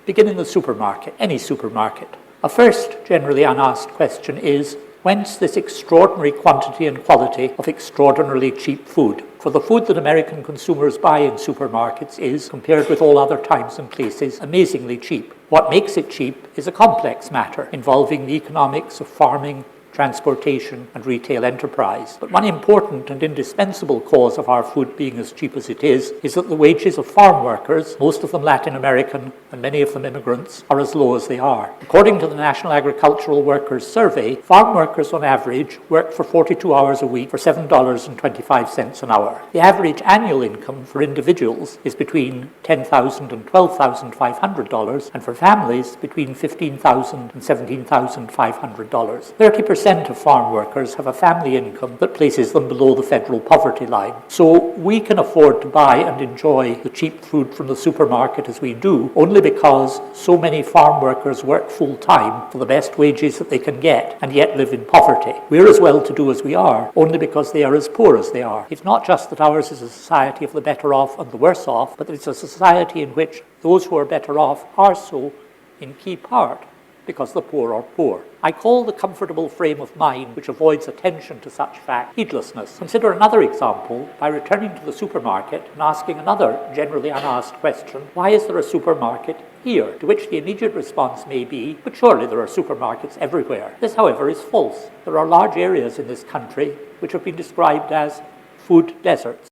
Begin in the supermarket, any supermarket. A first, generally unasked question is, whence this extraordinary quantity and quality of extraordinarily cheap food? For the food that American consumers buy in supermarkets is, compared with all other times and places, amazingly cheap. What makes it cheap is a complex matter involving the economics of farming, transportation and retail enterprise. But one important and indispensable cause of our food being as cheap as it is that the wages of farm workers, most of them Latin American and many of them immigrants, are as low as they are. According to the National Agricultural Workers Survey, farm workers on average work for 42 hours a week for $7.25 an hour. The average annual income for individuals is between $10,000 and $12,500, and for families between $15,000 and $17,500. 30% of farm workers have a family income that places them below the federal poverty line. So we can afford to buy and enjoy the cheap food from the supermarket as we do, only because so many farm workers work full-time for the best wages that they can get and yet live in poverty. We're as well-to-do as we are, only because they are as poor as they are. It's not just that ours is a society of the better off and the worse off, but it's a society in which those who are better off are so in key part because the poor are poor. I call the comfortable frame of mind which avoids attention to such fact heedlessness. Consider another example by returning to the supermarket and asking another generally unasked question: why is there a supermarket here? To which the immediate response may be, but surely there are supermarkets everywhere. This, however, is false. There are large areas in this country which have been described as food deserts.